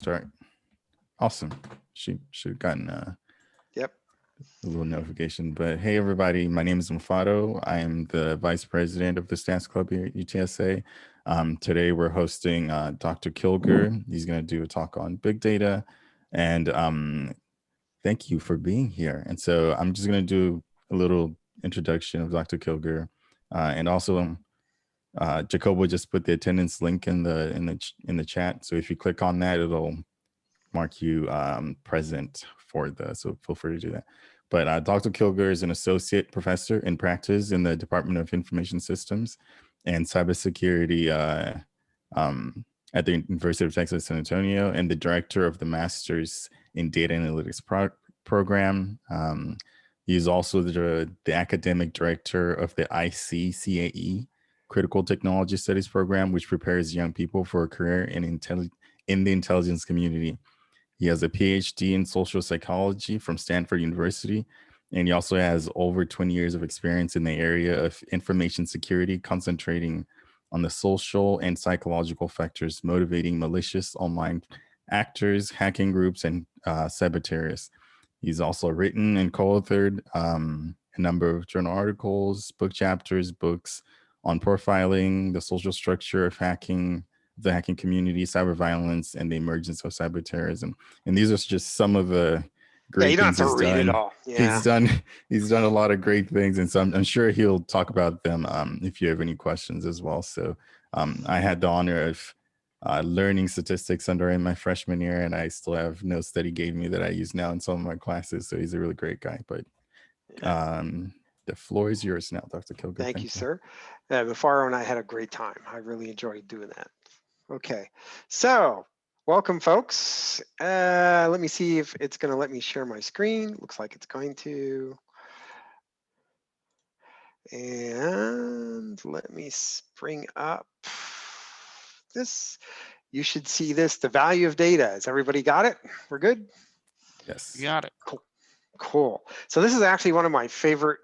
start. Awesome. Should have gotten Yep. a little notification. But hey, everybody, my name is Mufado. I am the vice president of the Stats Club here at UTSA. Today, we're hosting Dr. Kilger. He's going to do a talk on big data. And thank you for being here. And so I'm just going to do a little introduction of Dr. Kilger. And also, Jacobo just put the attendance link in the chat. So if you click on that, it'll mark you present for so feel free to do that. But Dr. Kilger is an associate professor in practice in the Department of Information Systems and Cybersecurity at the University of Texas, San Antonio, and the director of the Masters in Data Analytics program. He is also the academic director of the ICCAE Critical Technology Studies program, which prepares young people for a career in the intelligence community. He has a PhD in social psychology from Stanford University, and he also has over 20 years of experience in the area of information security, concentrating on the social and psychological factors motivating malicious online actors, hacking groups, and saboteurs. He's also written and co-authored a number of journal articles, book chapters, books on profiling, the social structure of hacking, the hacking community, cyber violence, and the emergence of cyber terrorism. And these are just some of the great things he's done. It all. Yeah. He's done a lot of great things, and so I'm sure he'll talk about them if you have any questions as well. So I had the honor of learning statistics under him my freshman year, and I still have notes that he gave me that I use now in some of my classes. So he's a really great guy. But the floor is yours now, Dr. Kilger. Thank you, sir. Mufaro and I had a great time. I really enjoyed doing that. Okay, so welcome, folks. Let me see if it's going to let me share my screen. Looks like it's going to. And let me bring up this. You should see this, the value of data. Has everybody got it? We're good? Yes. You got it. Cool. So this is actually one of my favorite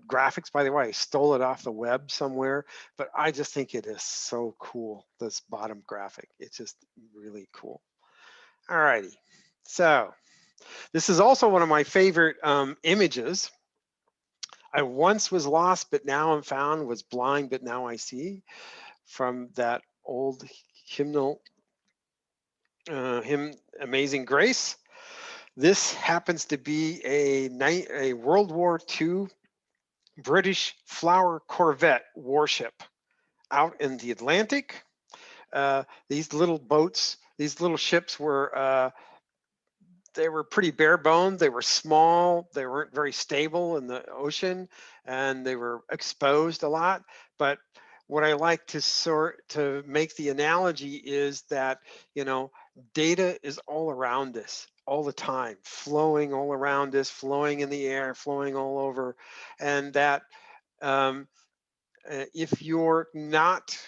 graphics. By the way, I stole it off the web somewhere, but I just think it is so cool, this bottom graphic. It's just really cool. All righty. So this is also one of my favorite images. I once was lost, but now I'm found, was blind, but now I see, from that old hymnal, hymn, Amazing Grace. This happens to be a World War II British Flower Corvette warship out in the Atlantic. These little boats, these little ships were, they were pretty bare boned. They were small. They weren't very stable in the ocean, and they were exposed a lot. But what I like to make the analogy is that, you know, data is all around us all the time, flowing all around us, flowing in the air, flowing all over. And that if you're not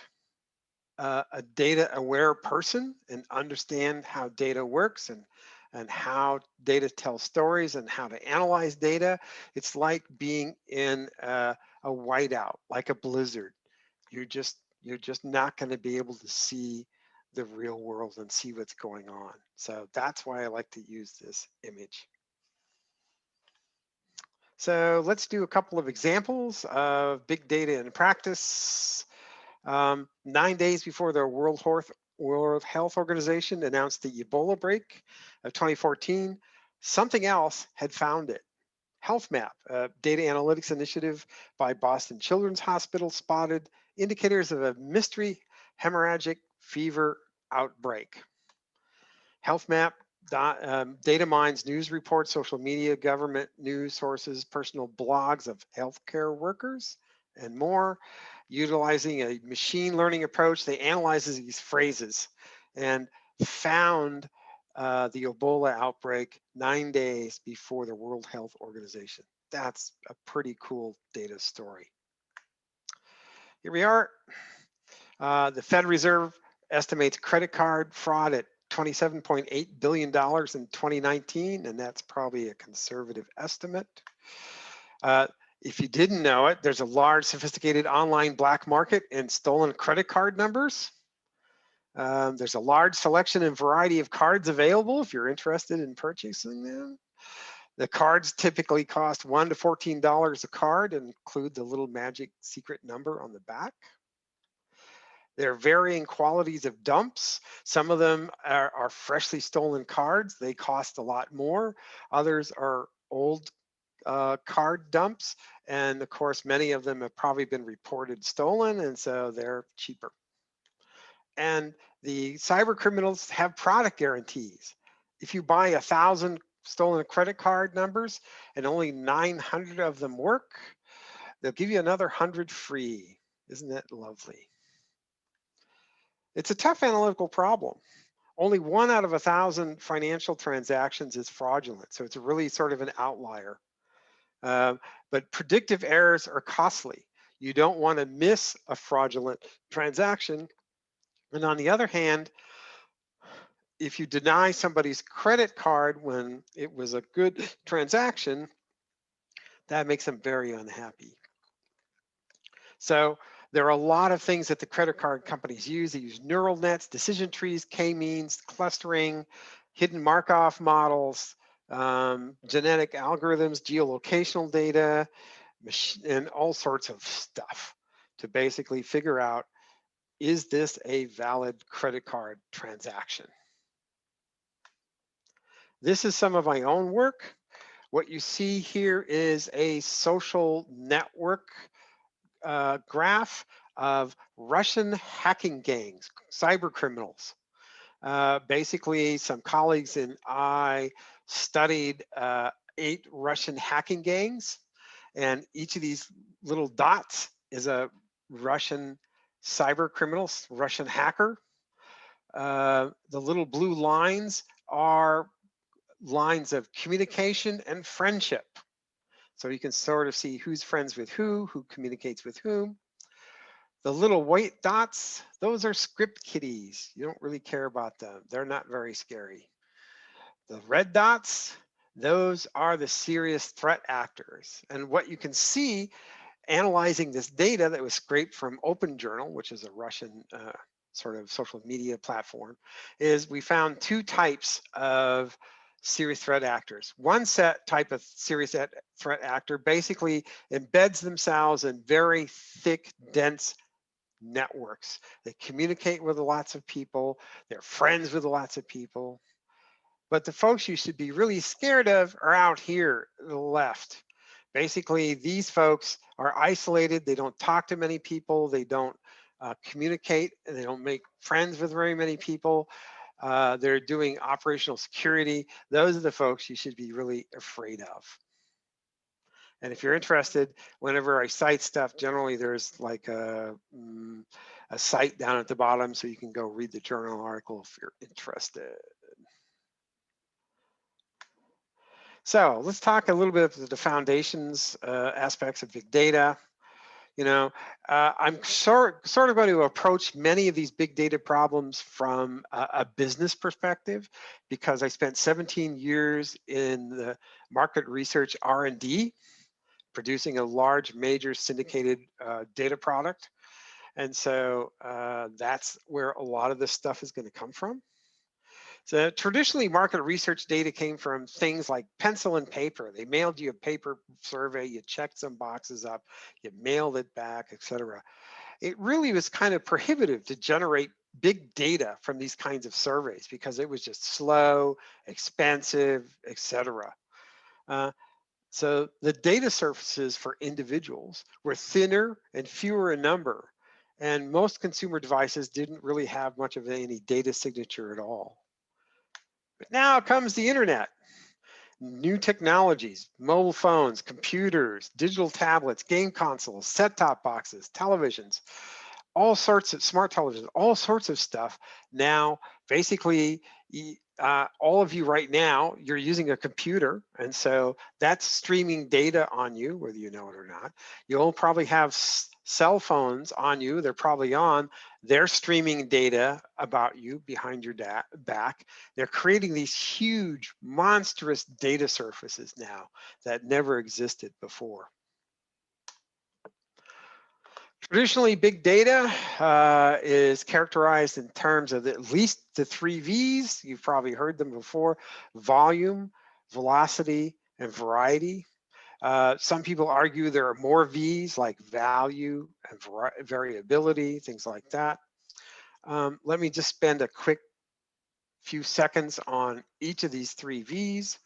a data aware person and understand how data works and how data tells stories and how to analyze data, it's like being in a whiteout, like a blizzard. You're just not going to be able to see the real world and see what's going on. So that's why I like to use this image. So let's do a couple of examples of big data in practice. 9 days before the World Health Organization announced the Ebola outbreak of 2014, something else had found it. Health Map, a data analytics initiative by Boston Children's Hospital, spotted indicators of a mystery hemorrhagic fever outbreak. Health Map data mines news reports, social media, government news sources, personal blogs of healthcare workers, and more. Utilizing a machine learning approach, they analyzed these phrases and found the Ebola outbreak 9 days before the World Health Organization. That's a pretty cool data story. Here we are. The Fed Reserve estimates credit card fraud at $27.8 billion in 2019, and that's probably a conservative estimate. If you didn't know it, there's a large, sophisticated online black market in stolen credit card numbers. There's a large selection and variety of cards available if you're interested in purchasing them. The cards typically cost $1 to $14 a card and include the little magic secret number on the back. There are varying qualities of dumps. Some of them are freshly stolen cards. They cost a lot more. Others are old card dumps. And of course, many of them have probably been reported stolen, and so they're cheaper. And the cyber criminals have product guarantees. If you buy 1,000 stolen credit card numbers and only 900 of them work, they'll give you another 100 free. Isn't that lovely? It's a tough analytical problem. Only 1 out of 1,000 financial transactions is fraudulent, so it's really sort of an outlier. But predictive errors are costly. You don't want to miss a fraudulent transaction. And on the other hand, if you deny somebody's credit card when it was a good transaction, that makes them very unhappy. So there are a lot of things that the credit card companies use. They use neural nets, decision trees, k-means, clustering, hidden Markov models, genetic algorithms, geolocational data, and all sorts of stuff to basically figure out, is this a valid credit card transaction? This is some of my own work. What you see here is a social network graph of Russian hacking gangs, cyber criminals. Basically, some colleagues and I studied 8 Russian hacking gangs, and each of these little dots is a Russian cyber criminal, Russian hacker. The little blue lines are lines of communication and friendship. So you can sort of see who's friends with who communicates with whom. The little white dots, those are script kiddies. You don't really care about them. They're not very scary. The red dots, those are the serious threat actors. And what you can see analyzing this data that was scraped from OpenJournal, which is a Russian sort of social media platform, is we found 2 types of serious threat actors. One type of serious threat actor basically embeds themselves in very thick, dense networks. They communicate with lots of people. They're friends with lots of people. But the folks you should be really scared of are out here to the left. Basically, these folks are isolated. They don't talk to many people. They don't communicate, and they don't make friends with very many people. They're doing operational security. Those are the folks you should be really afraid of. And if you're interested, whenever I cite stuff, generally there's like a site down at the bottom, so you can go read the journal article if you're interested. So let's talk a little bit of the foundations aspects of big data. You know, I'm sort of going to approach many of these big data problems from a business perspective, because I spent 17 years in the market research R&D, producing a large, major syndicated data product. And so that's where a lot of this stuff is going to come from. So traditionally, market research data came from things like pencil and paper. They mailed you a paper survey, you checked some boxes up, you mailed it back, etc. It really was kind of prohibitive to generate big data from these kinds of surveys because it was just slow, expensive, etc. So the data surfaces for individuals were thinner and fewer in number, and most consumer devices didn't really have much of any data signature at all. But now comes the internet, new technologies, mobile phones, computers, digital tablets, game consoles, set-top boxes, televisions, all sorts of smart televisions, all sorts of stuff. Now, basically, all of you right now, you're using a computer, and so that's streaming data on you, whether you know it or not. You'll probably have cell phones on you. They're probably on. They're streaming data about you behind your back. They're creating these huge, monstrous data surfaces now that never existed before. Traditionally, big data is characterized in terms of at least the 3 V's. You've probably heard them before: volume, velocity, and variety. Some people argue there are more V's, like value and variability, things like that. Let me just spend a quick few seconds on each of these 3 V's.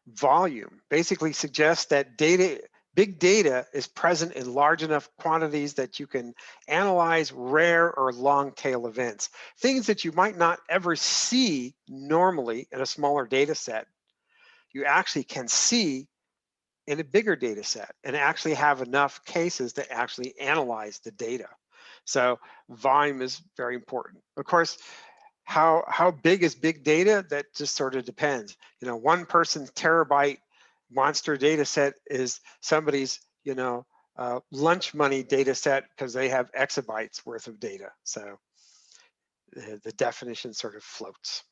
Volume basically suggests that big data is present in large enough quantities that you can analyze rare or long tail events, things that you might not ever see normally in a smaller data set. You actually can see in a bigger data set and actually have enough cases to actually analyze the data. So volume is very important. Of course, how big is big data? That just sort of depends. You know, one person's terabyte monster data set is somebody's, lunch money data set because they have exabytes worth of data. So the definition sort of floats.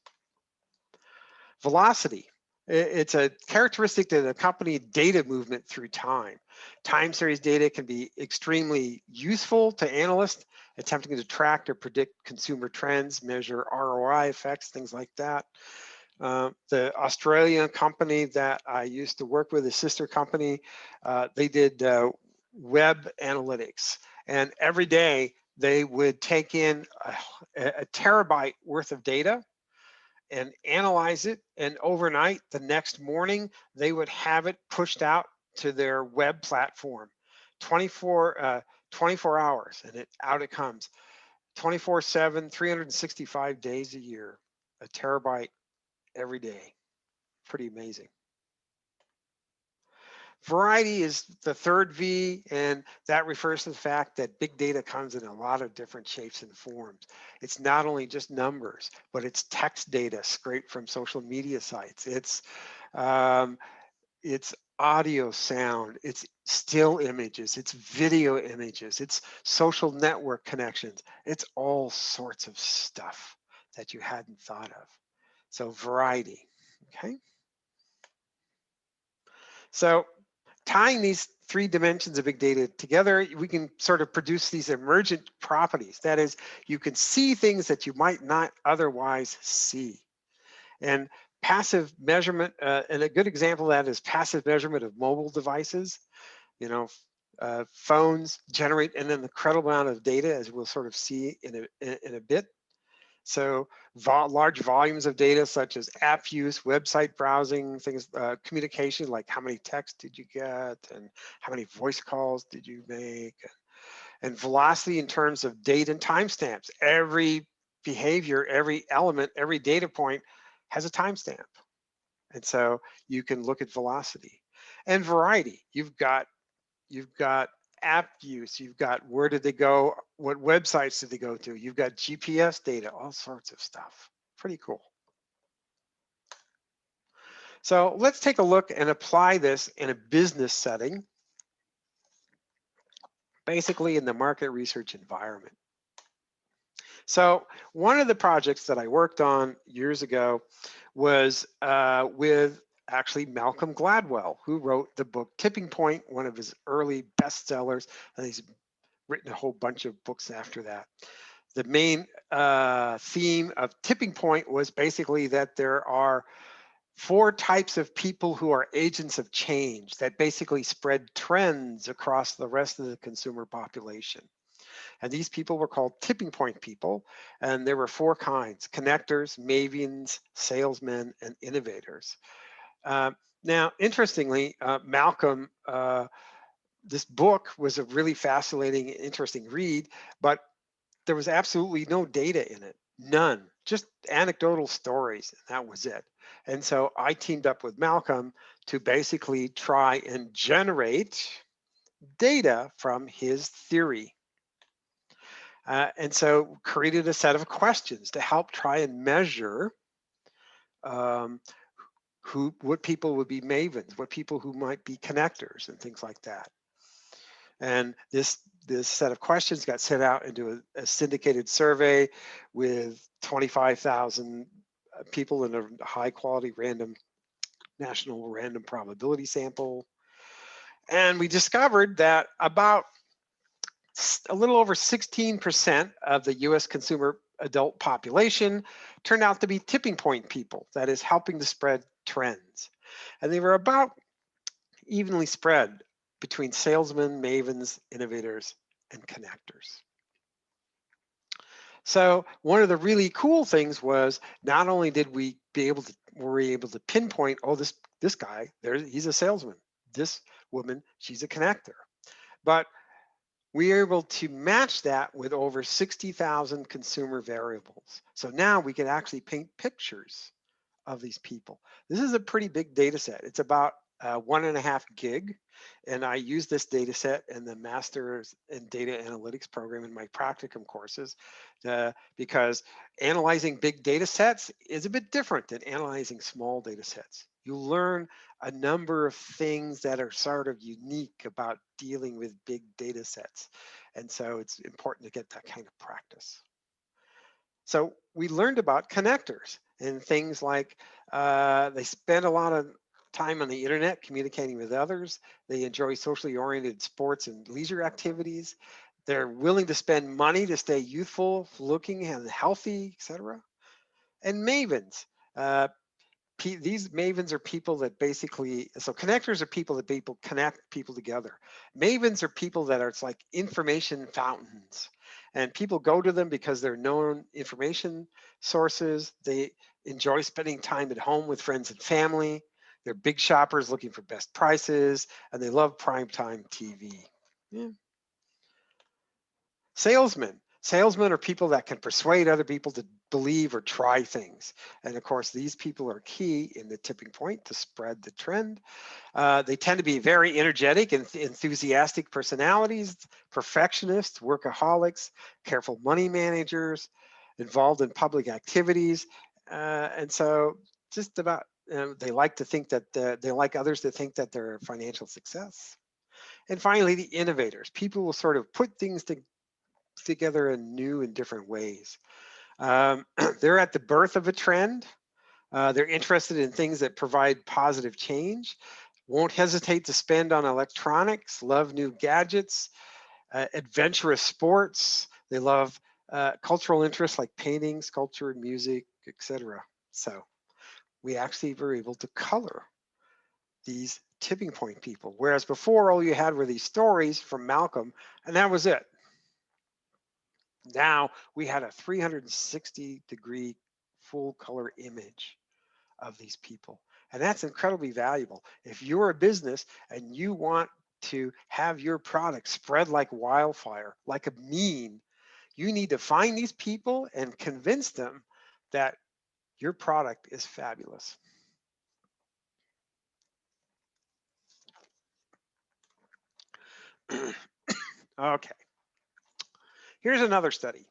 Velocity. It's a characteristic that accompanies data movement through time. Time series data can be extremely useful to analysts attempting to track or predict consumer trends, measure ROI effects, things like that. The Australian company that I used to work with, a sister company, they did web analytics. And every day they would take in a terabyte worth of data and analyze it. And overnight, the next morning, they would have it pushed out to their web platform. 24 hours, and out it comes. 24/7, 365 days a year, a terabyte every day. Pretty amazing. Variety is the third V, and that refers to the fact that big data comes in a lot of different shapes and forms. It's not only just numbers, but it's text data scraped from social media sites. It's audio, sound, it's still images, it's video images, it's social network connections. It's all sorts of stuff that you hadn't thought of. So variety, okay? So tying these 3 dimensions of big data together, we can sort of produce these emergent properties. That is, you can see things that you might not otherwise see. And passive measurement, and a good example of that is passive measurement of mobile devices. You know, phones generate an incredible amount of data, as we'll sort of see in a bit. So large volumes of data such as app use, website browsing, things, communication, like how many texts did you get and how many voice calls did you make, and velocity in terms of date and timestamps. Every behavior, every element, every data point has a timestamp. And so you can look at velocity. And variety, you've got app use, you've got where did they go, what websites did they go to, you've got GPS data, all sorts of stuff. Pretty cool. So let's take a look and apply this in a business setting, basically in the market research environment. So one of the projects that I worked on years ago was with actually Malcolm Gladwell, who wrote the book Tipping Point, one of his early bestsellers, and he's written a whole bunch of books after that. The main theme of Tipping Point was basically that there are 4 types of people who are agents of change that basically spread trends across the rest of the consumer population. And these people were called tipping point people. And there were 4 kinds: connectors, mavians, salesmen, and innovators. Now, interestingly, Malcolm, this book was a really fascinating, interesting read, but there was absolutely no data in it, none, just anecdotal stories, and that was it. And so I teamed up with Malcolm to basically try and generate data from his theory. And so created a set of questions to help try and measure what people would be mavens, what people who might be connectors and things like that. And this set of questions got sent out into a syndicated survey with 25,000 people in a high quality national random probability sample. And we discovered that about A little over 16% of the US consumer adult population turned out to be tipping point people, that is, helping to spread trends. And they were about evenly spread between salesmen, mavens, innovators, and connectors. So one of the really cool things was not only did we were we able to pinpoint, oh, this guy, he's a salesman. This woman, she's a connector. But we are able to match that with over 60,000 consumer variables. So now we can actually paint pictures of these people. This is a pretty big data set. It's about 1.5 gig. And I use this data set in the Master's in Data Analytics program in my practicum courses because analyzing big data sets is a bit different than analyzing small data sets. You learn a number of things that are sort of unique about dealing with big data sets. And so it's important to get that kind of practice. So we learned about connectors and things like they spend a lot of time on the internet communicating with others. They enjoy socially oriented sports and leisure activities. They're willing to spend money to stay youthful, looking and healthy, etc. And mavens. These mavens are people that basically, so connectors are people that connect people together. Mavens are people that are, it's like information fountains. And people go to them because they're known information sources. They enjoy spending time at home with friends and family. They're big shoppers looking for best prices, and they love primetime TV. Yeah. Salesmen. Salesmen are people that can persuade other people to believe or try things. And of course, these people are key in the tipping point to spread the trend. They tend to be very energetic and enthusiastic personalities, perfectionists, workaholics, careful money managers, involved in public activities. And so just about, they like to think that they like others to think that they're a financial success. And finally, the innovators. People will sort of put things together in new and different ways. They're at the birth of a trend. They're interested in things that provide positive change, won't hesitate to spend on electronics, love new gadgets, adventurous sports. They love cultural interests like painting, sculpture, music, etc. So we actually were able to color these tipping point people. Whereas before, all you had were these stories from Malcolm, and that was it. Now we had a 360-degree full color image of these people. And that's incredibly valuable. If you're a business and you want to have your product spread like wildfire, like a meme, you need to find these people and convince them that your product is fabulous. Okay. Here's another study,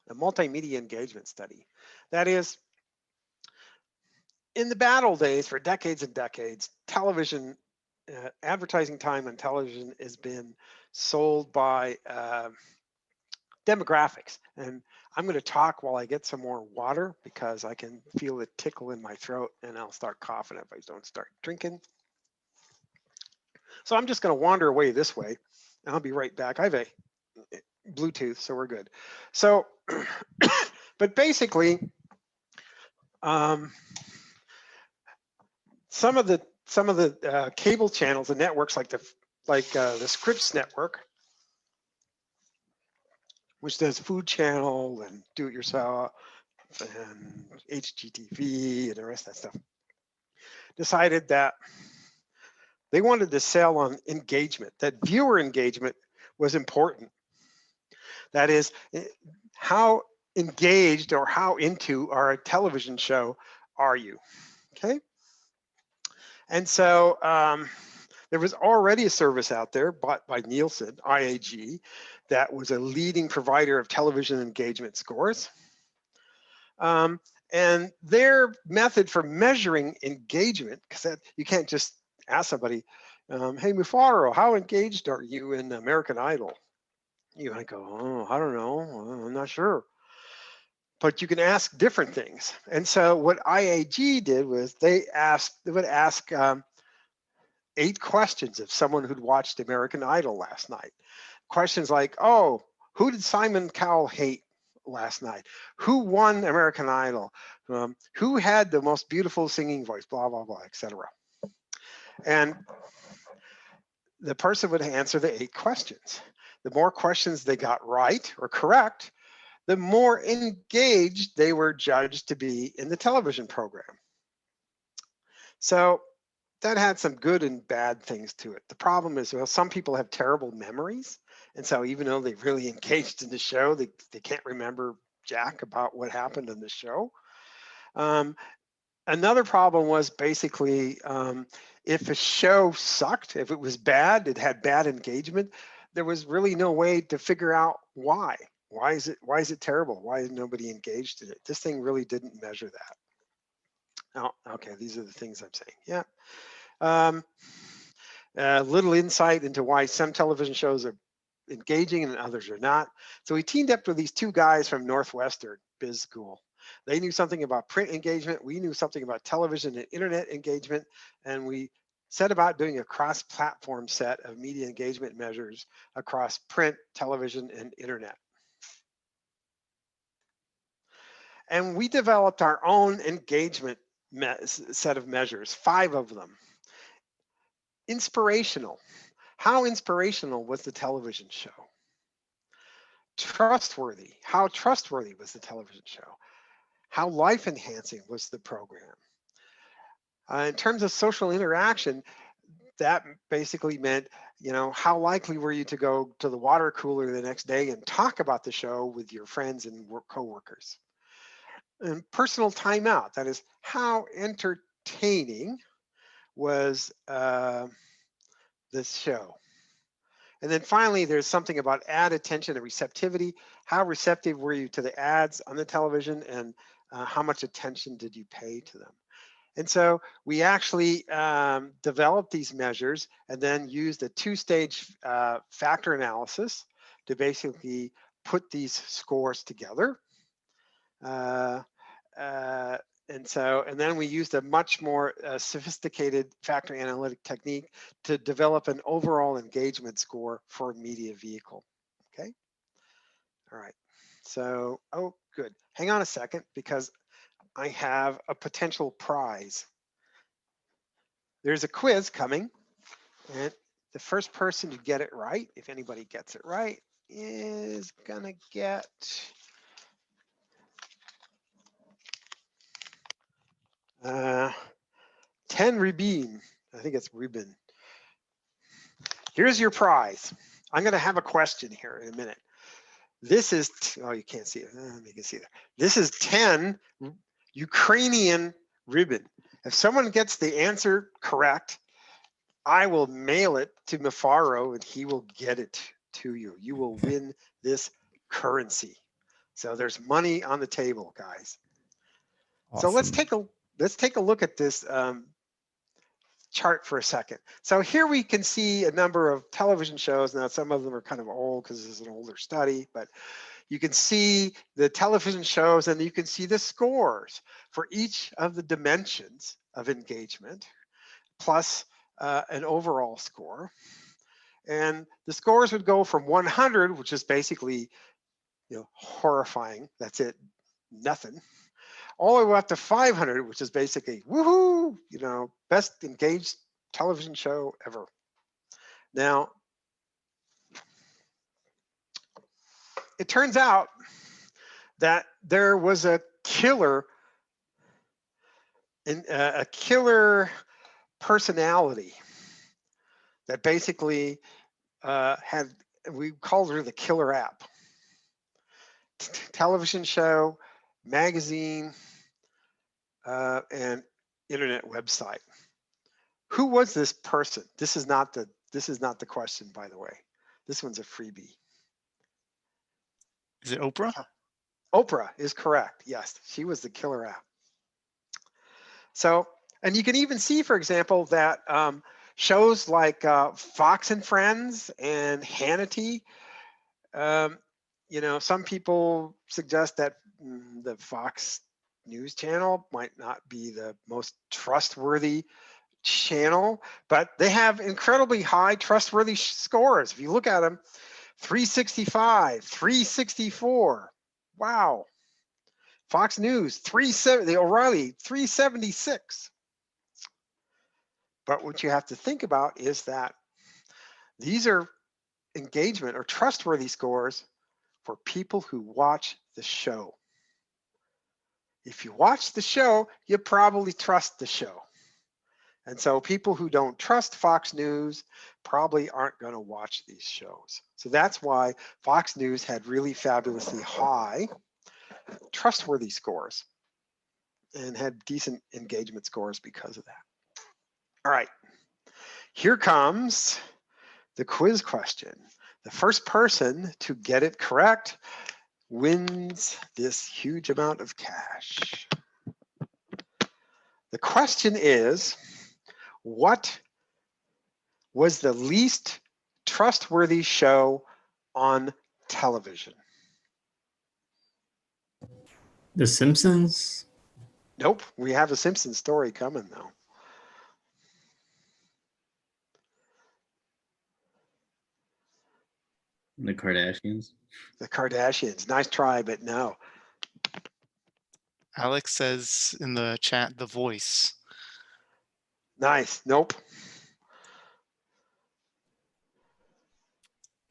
a multimedia engagement study. That is, in the bad old days, for decades and decades, television, advertising time on television has been sold by demographics. And I'm going to talk while I get some more water because I can feel it tickle in my throat and I'll start coughing if I don't start drinking. So I'm just going to wander away this way and I'll be right back. I have a Bluetooth, so we're good. So, but basically, some of the cable channels and networks like the Scripps network, which does Food Channel and Do It Yourself and HGTV and the rest of that stuff, decided that they wanted to sell on engagement, that viewer engagement was important. That is, how engaged or how into our television show are you? Okay. And so there was already a service out there bought by Nielsen, IAG, that was a leading provider of television engagement scores. And their method for measuring engagement, because you can't just ask somebody, hey, Mufaro, how engaged are you in American Idol? You might go, oh, I don't know, I'm not sure. But you can ask different things. And so what IAG did was they would ask 8 questions of someone who'd watched American Idol last night. questions like, oh, who did Simon Cowell hate last night? Who won American Idol? Who had the most beautiful singing voice? Blah, blah, blah, etc. And the person would answer the 8 questions. The more questions they got right or correct, the more engaged they were judged to be in the television program. So that had some good and bad things to it. The problem is, well, some people have terrible memories. And so even though they really engaged in the show, they can't remember jack about what happened in the show. Another problem was basically if a show sucked, if it was bad, it had bad engagement, there was really no way to figure out why. Why is it terrible? Why is nobody engaged in it? This thing really didn't measure that. Oh, okay, these are the things I'm saying. Yeah. Little insight into why some television shows are engaging and others are not. So we teamed up with these 2 guys from Northwestern Biz School. They knew something about print engagement. We knew something about television and internet engagement. And we set about doing a cross-platform set of media engagement measures across print, television, and internet. And we developed our own engagement set of measures, 5 of them. Inspirational. How inspirational was the television show? Trustworthy. How trustworthy was the television show? How life enhancing was the program? In terms of social interaction, that basically meant, how likely were you to go to the water cooler the next day and talk about the show with your friends and coworkers? And personal timeout, that is, how entertaining was this show? And then finally, there's something about ad attention and receptivity. How receptive were you to the ads on the television, and how much attention did you pay to them? And so we actually developed these measures and then used a 2-stage factor analysis to basically put these scores together. And then we used a much more sophisticated factor analytic technique to develop an overall engagement score for a media vehicle. Okay. All right. So, oh, good. Hang on a second, because I have a potential prize. There's a quiz coming, and the first person to get it right, if anybody gets it right, is gonna get uh, 10 Rubin. I think it's Rubin. Here's your prize. I'm going to have a question here in a minute. This is, oh, you can't see it. You can see it. This is 10 Ukrainian ribbon. If someone gets the answer correct, I will mail it to Mafaro and he will get it to you. You will win this currency. So there's money on the table, guys. Awesome. So let's take a look at this chart for a second. So here we can see a number of television shows. Now, some of them are kind of old because this is an older study, but you can see the television shows and you can see the scores for each of the dimensions of engagement, plus an overall score. And the scores would go from 100, which is basically, horrifying. That's it, nothing. All the way up to 500, which is basically woohoo, best engaged television show ever. Now, it turns out that there was a killer personality that basically we called her the killer app. Television show, magazine, and internet website. Who was this person? This is not the question, by the way. This one's a freebie. Is it Oprah? Oprah is correct. Yes, she was the killer app. So, and you can even see, for example, that shows like Fox and Friends and Hannity, some people suggest that the Fox News channel might not be the most trustworthy channel, but they have incredibly high trustworthy scores. If you look at them, 365, 364. Wow. Fox News, 370, the O'Reilly, 376. But what you have to think about is that these are engagement or trustworthy scores for people who watch the show. If you watch the show, you probably trust the show. And so people who don't trust Fox News probably aren't going to watch these shows. So that's why Fox News had really fabulously high trustworthy scores and had decent engagement scores because of that. All right, here comes the quiz question. The first person to get it correct wins this huge amount of cash. The question is, what was the least trustworthy show on television? The Simpsons? Nope, we have a Simpsons story coming though. The Kardashians? The Kardashians. Nice try, but no. Alex says in the chat, The Voice. Nice. Nope.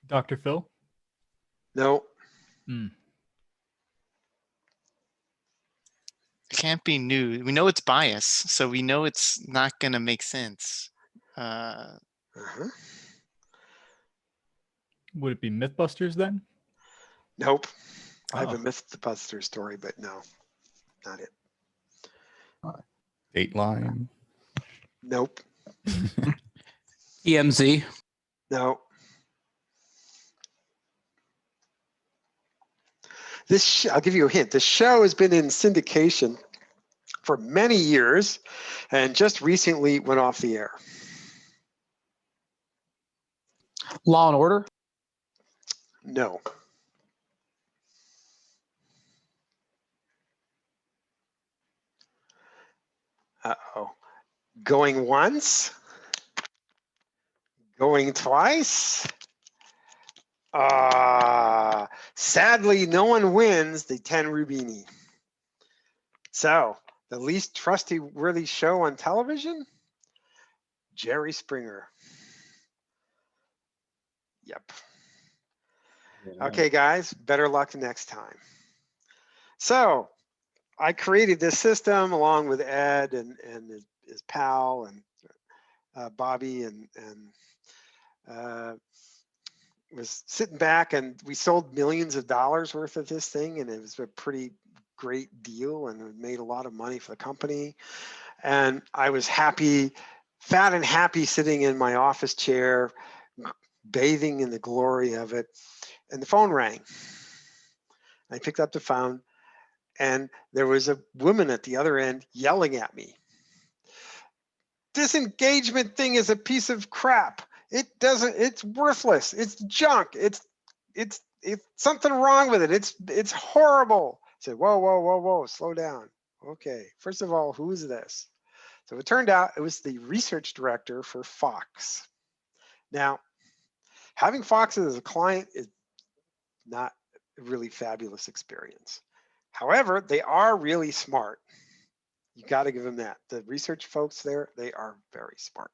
Dr. Phil? Nope. It can't be new. We know it's bias, so we know it's not going to make sense. Would it be Mythbusters then? Nope. I have Oh. a Mythbusters story, but no, not it. Dateline. Nope. TMZ. No. I'll give you a hint. The show has been in syndication for many years and just recently went off the air. Law and Order. No. Uh-oh. Going once? Going twice? Sadly, no one wins the 10 Rubini. So, the least trustworthy show on television? Jerry Springer. Yep. Okay, guys, better luck next time. So, I created this system along with Ed and his pal and Bobby and was sitting back, and we sold millions of dollars worth of this thing, and it was a pretty great deal, and it made a lot of money for the company. And I was happy, fat and happy, sitting in my office chair, bathing in the glory of it. And the phone rang. I picked up the phone, and there was a woman at the other end yelling at me. This engagement thing is a piece of crap. It's worthless. It's junk. It's something wrong with it. It's horrible. I said, whoa, slow down. Okay, first of all, who is this? So it turned out it was the research director for Fox. Now, having Fox as a client is not a really fabulous experience. However, they are really smart. You got to give them that. The research folks there, they are very smart.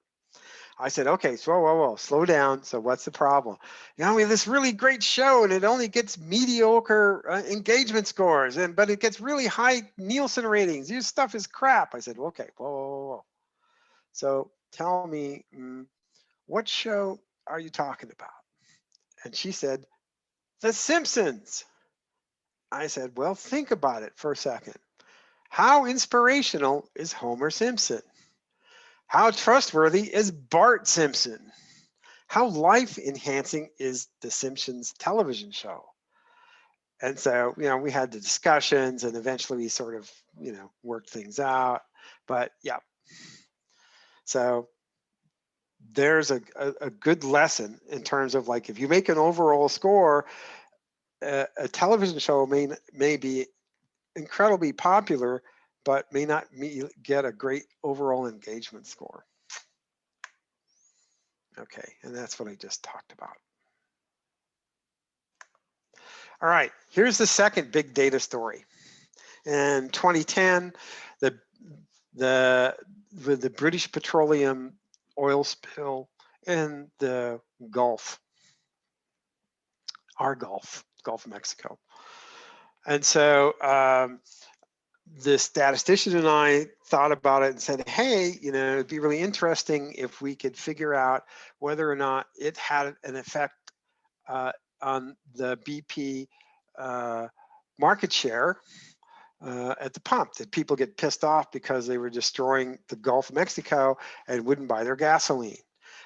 I said, okay, so whoa, slow down. So what's the problem? We have this really great show, and it only gets mediocre engagement scores, but it gets really high Nielsen ratings. Your stuff is crap. I said, okay, whoa. So tell me, what show are you talking about? And she said, The Simpsons. I said, well, think about it for a second. How inspirational is Homer Simpson? How trustworthy is Bart Simpson? How life-enhancing is the Simpsons television show? And so, we had the discussions, and eventually we sort of, worked things out. But yeah, so there's a good lesson in terms of, like, if you make an overall score, a television show may be incredibly popular, but may not get a great overall engagement score. Okay, and that's what I just talked about. All right, here's the second big data story. In 2010, with the British Petroleum oil spill in the Gulf, our Gulf of Mexico. And so the statistician and I thought about it and said, hey, it'd be really interesting if we could figure out whether or not it had an effect on the BP market share at the pump. That people get pissed off because they were destroying the Gulf of Mexico and wouldn't buy their gasoline.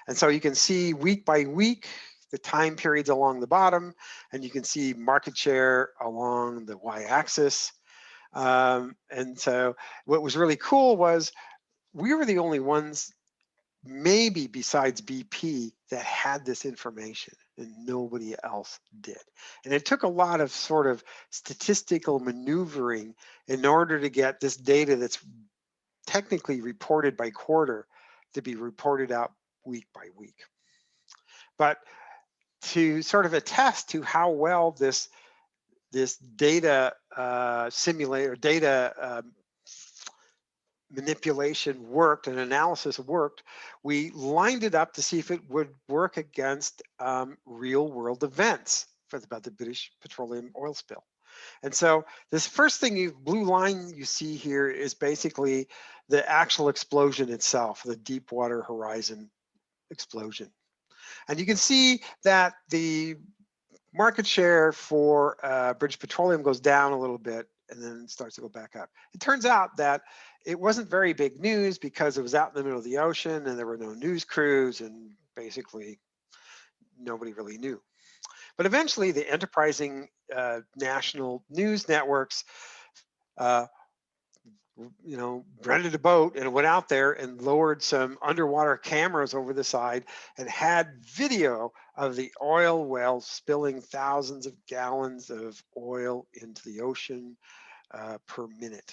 And so you can see week by week the time periods along the bottom, and you can see market share along the y-axis. And so what was really cool was we were the only ones, maybe besides BP, that had this information, and nobody else did. And it took a lot of sort of statistical maneuvering in order to get this data that's technically reported by quarter to be reported out week by week. But to sort of attest to how well this data simulator, data manipulation worked and analysis worked, we lined it up to see if it would work against real world events about the British Petroleum oil spill. And so this first thing, blue line you see here is basically the actual explosion itself, the Deepwater Horizon explosion. And you can see that the market share for British Petroleum goes down a little bit and then starts to go back up. It turns out that it wasn't very big news because it was out in the middle of the ocean and there were no news crews and basically nobody really knew. But eventually the enterprising national news networks rented a boat and went out there and lowered some underwater cameras over the side and had video of the oil well spilling thousands of gallons of oil into the ocean per minute.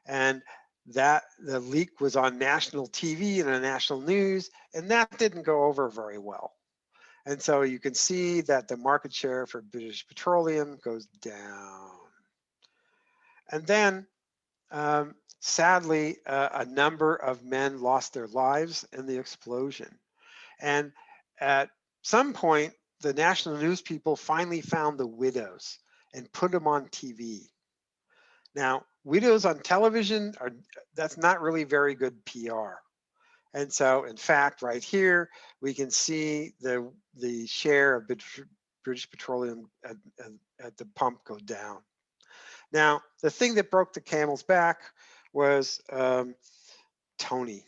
And that the leak was on national TV and on national news, and that didn't go over very well. And so you can see that the market share for British Petroleum goes down. And then sadly, a number of men lost their lives in the explosion. And at some point, the national news people finally found the widows and put them on TV. Now, widows on television, that's not really very good PR. And so, in fact, right here, we can see the share of British Petroleum at the pump go down. Now, the thing that broke the camel's back was Tony.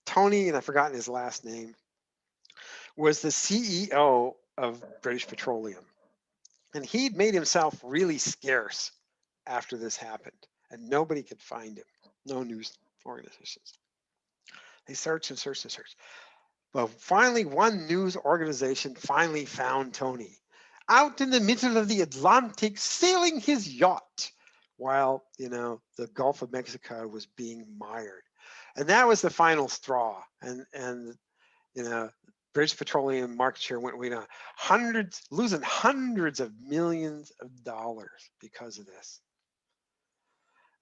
Tony, and I've forgotten his last name, was the CEO of British Petroleum. And he'd made himself really scarce after this happened, and nobody could find him, no news organizations. They searched and searched and searched. But finally, one news organization finally found Tony out in the middle of the Atlantic sailing his yacht while, the Gulf of Mexico was being mired. And that was the final straw. And British Petroleum market share went way down. Losing hundreds of millions of dollars because of this.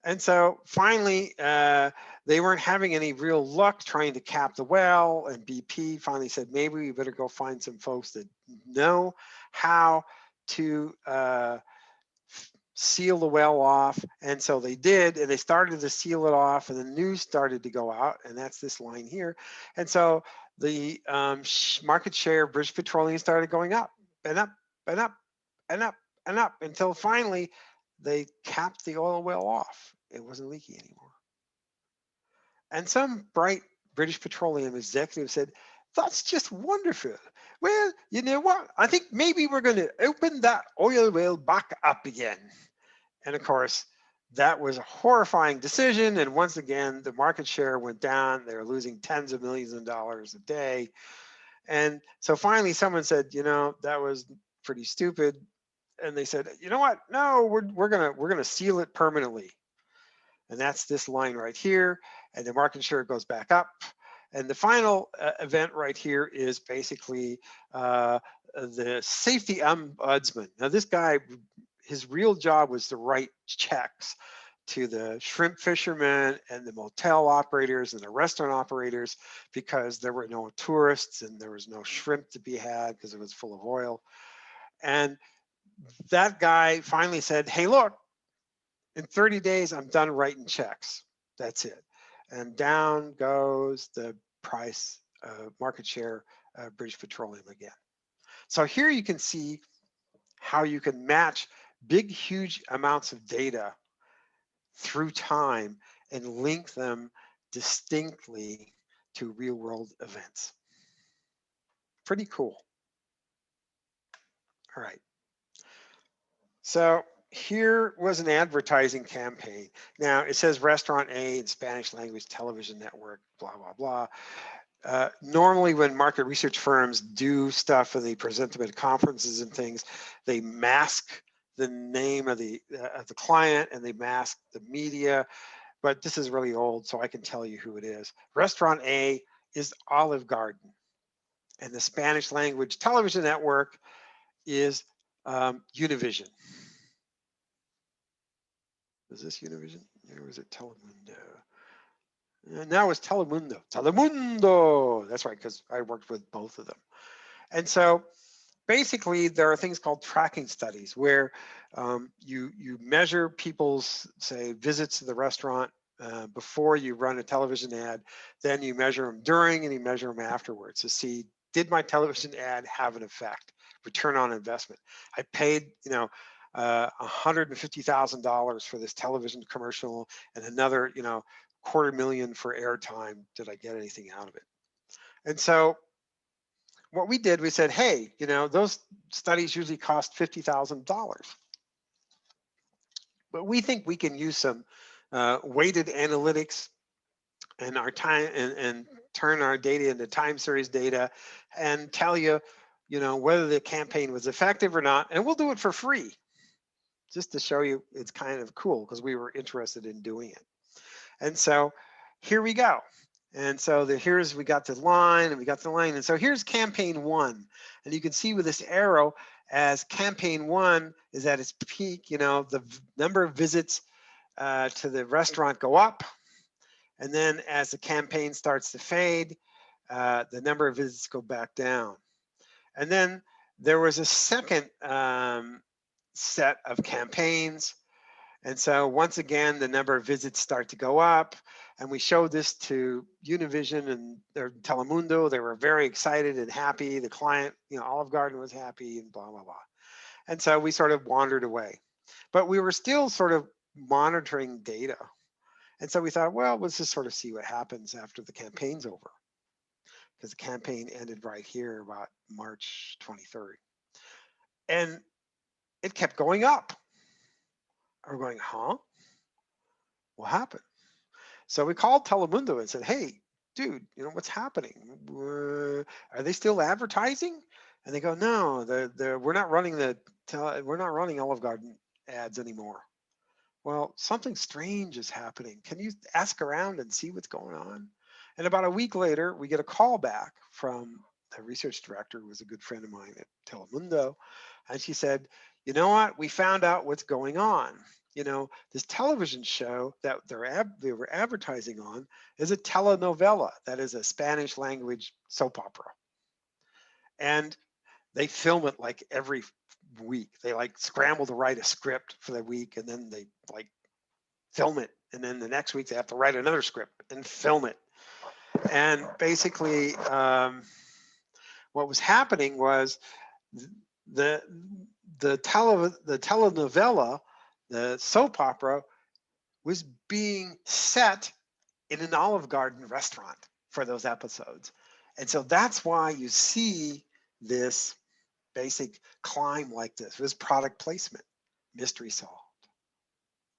And so finally, they weren't having any real luck trying to cap the well, and BP finally said, maybe we better go find some folks that know how to seal the well off. And so they did, and they started to seal it off, and the news started to go out, and that's this line here. And so the market share of British Petroleum started going up and up and up and up and up until finally they capped the oil well off. It wasn't leaking anymore. And some bright British Petroleum executive said, that's just wonderful. Well, you know what? I think maybe we're going to open that oil well back up again. And of course, that was a horrifying decision. And once again, the market share went down. They were losing tens of millions of dollars a day. And so finally someone said, that was pretty stupid. And they said, you know what? No, we're gonna seal it permanently. And that's this line right here. And the market share goes back up. And the final event right here is basically the safety ombudsman. Now this guy, his real job was to write checks to the shrimp fishermen and the motel operators and the restaurant operators because there were no tourists and there was no shrimp to be had because it was full of oil. And that guy finally said, hey, look, in 30 days, I'm done writing checks. That's it. And down goes the price, market share of British Petroleum again. So here you can see how you can match big, huge amounts of data through time and link them distinctly to real world events. Pretty cool. All right. So here was an advertising campaign. Now it says Restaurant A in Spanish language television network, blah, blah, blah. Normally when market research firms do stuff and they present them at conferences and things, they mask the name of the client and they mask the media, but this is really old, so I can tell you who it is. Restaurant A is Olive Garden, and the Spanish language television network is Univision. Was this Univision or was it Telemundo? Now it's Telemundo. Telemundo. That's right, because I worked with both of them. And so basically there are things called tracking studies where you measure people's, say, visits to the restaurant before you run a television ad, then you measure them during and you measure them afterwards to see, did my television ad have an effect, return on investment? I paid, $150,000 for this television commercial and another, $250,000 for airtime. Did I get anything out of it? And so what we did, we said, hey, those studies usually cost $50,000. But we think we can use some weighted analytics and our time and turn our data into time series data and tell you, whether the campaign was effective or not. And we'll do it for free, just to show you it's kind of cool because we were interested in doing it. And so here we go. And so we got the line and we got the line. And so here's campaign 1. And you can see with this arrow, as campaign 1 is at its peak, the number of visits to the restaurant go up. And then as the campaign starts to fade, the number of visits go back down. And then there was a second set of campaigns. And so once again, the number of visits start to go up. And we showed this to Univision and Telemundo. They were very excited and happy. The client, Olive Garden was happy and blah, blah, blah. And so we sort of wandered away. But we were still sort of monitoring data. And so we thought, well, let's just sort of see what happens after the campaign's over. Because the campaign ended right here about March 23rd. And it kept going up. We're going, huh? What happened? So we called Telemundo and said, hey, dude, what's happening? Are they still advertising? And they go, no, we're not running Olive Garden ads anymore. Well, something strange is happening. Can you ask around and see what's going on? And about a week later, we get a call back from the research director, who was a good friend of mine at Telemundo. And she said, you know what? We found out what's going on. This television show that they were advertising on is a telenovela, that is a Spanish language soap opera. And they film it like every week. They scramble to write a script for the week and then they film it. And then the next week they have to write another script and film it. And basically what was happening was the telenovela, the soap opera, was being set in an Olive Garden restaurant for those episodes. And so that's why you see this basic climb like this. It was product placement, mystery solved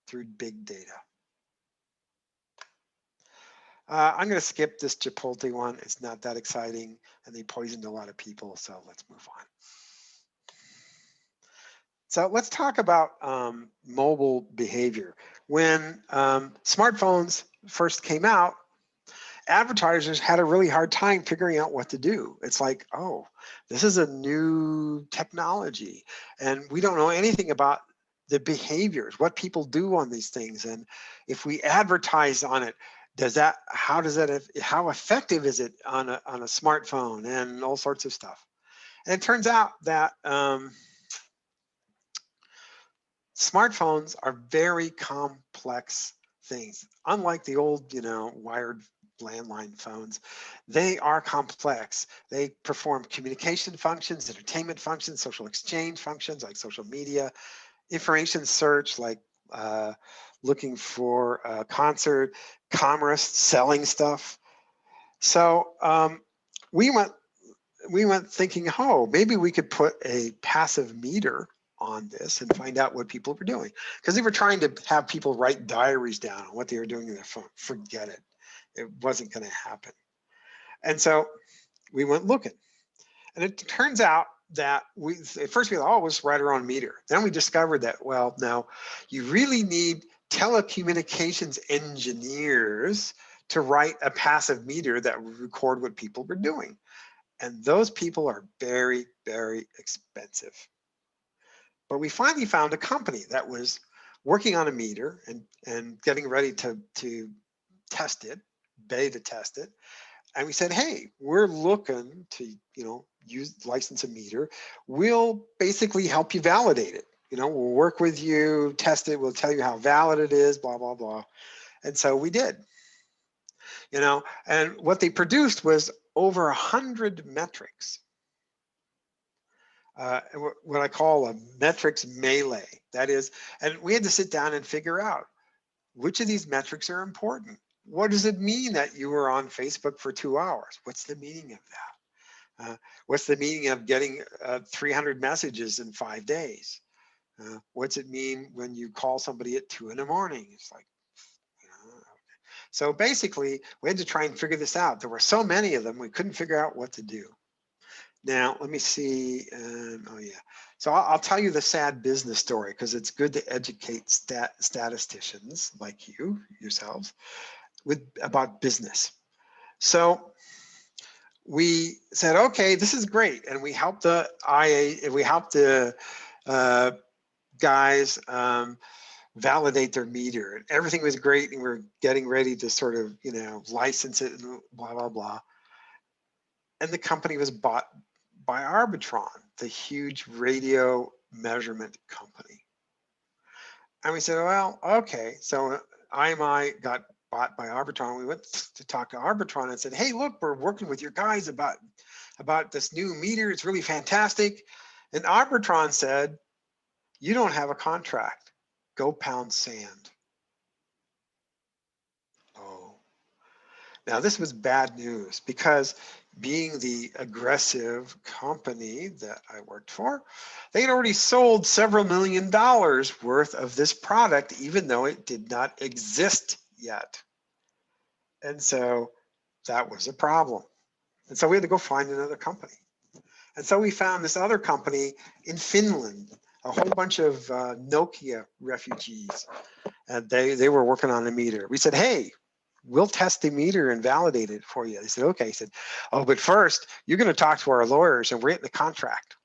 through big data. I'm going to skip this Chipolte one. It's not that exciting, and they poisoned a lot of people, so let's move on. So let's talk about mobile behavior. When smartphones first came out, advertisers had a really hard time figuring out what to do. It's like, oh, this is a new technology and we don't know anything about the behaviors, what people do on these things. And if we advertise on it, how effective is it on a smartphone and all sorts of stuff. And it turns out that smartphones are very complex things. Unlike the old, wired landline phones, they are complex. They perform communication functions, entertainment functions, social exchange functions like social media, information search like looking for a concert, commerce, selling stuff. So we went thinking, oh, maybe we could put a passive meter on this and find out what people were doing. Because they were trying to have people write diaries down on what they were doing in their phone. Forget it. It wasn't going to happen. And so we went looking. And it turns out that at first we thought, oh, it was right around meter. Then we discovered that, well, no, you really need telecommunications engineers to write a passive meter that would record what people were doing. And those people are very, very expensive. But we finally found a company that was working on a meter and getting ready to test it, beta test it. And we said, hey, we're looking to, license a meter. We'll basically help you validate it. We'll work with you, test it. We'll tell you how valid it is, blah, blah, blah. And so we did, and what they produced was over 100 metrics. What I call a metrics melee. That is, and we had to sit down and figure out which of these metrics are important. What does it mean that you were on Facebook for 2 hours? What's the meaning of that? What's the meaning of getting 300 messages in 5 days? What's it mean when you call somebody at 2 in the morning? It's like, so basically we had to try and figure this out. There were so many of them, we couldn't figure out what to do. Now, let me see. Oh, yeah. So I'll tell you the sad business story because it's good to educate statisticians like yourselves about business. So we said, okay, this is great. And we helped the guys validate their meter. And everything was great. And we're getting ready to sort of, license it and blah, blah, blah. And the company was bought by Arbitron, the huge radio measurement company. And we said, well, okay. So IMI got bought by Arbitron. We went to talk to Arbitron and said, hey, look, we're working with your guys about this new meter. It's really fantastic. And Arbitron said, you don't have a contract. Go pound sand. Oh. Now this was bad news because being the aggressive company that I worked for, they had already sold several $1 million worth of this product, even though it did not exist yet. And so that was a problem. And so we had to go find another company. And so we found this other company in Finland, a whole bunch of Nokia refugees. And they were working on a meter. We said, hey, we'll test the meter and validate it for you. They said, okay. He said, oh, but first you're going to talk to our lawyers and we're getting the contract.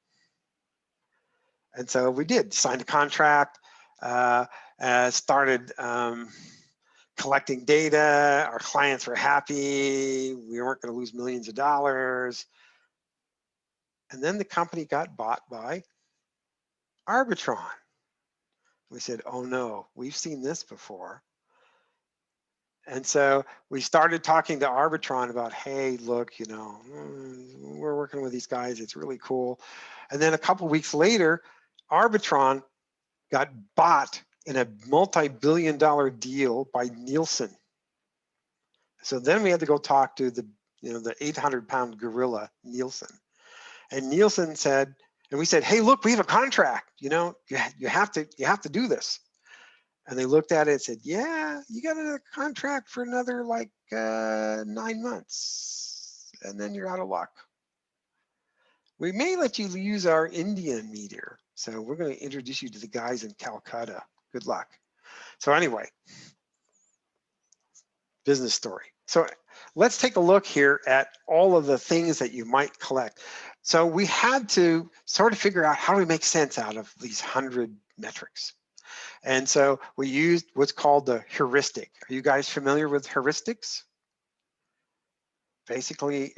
And so we did, signed a contract, started collecting data. Our clients were happy. We weren't going to lose millions of dollars. And then the company got bought by Arbitron. We said, oh no, we've seen this before. And so we started talking to Arbitron about, hey, look, we're working with these guys. It's really cool. And then a couple of weeks later, Arbitron got bought in a multi-billion-dollar deal by Nielsen. So then we had to go talk to the 800-pound gorilla, Nielsen. And Nielsen said, and we said, hey, look, we have a contract. You have to do this. And they looked at it and said, yeah, you got a contract for another 9 months, and then you're out of luck. We may let you use our Indian meter. So we're going to introduce you to the guys in Calcutta. Good luck. So anyway, business story. So let's take a look here at all of the things that you might collect. So we had to sort of figure out how do we make sense out of these 100 metrics. And so we used what's called the heuristic. Are you guys familiar with heuristics? Basically,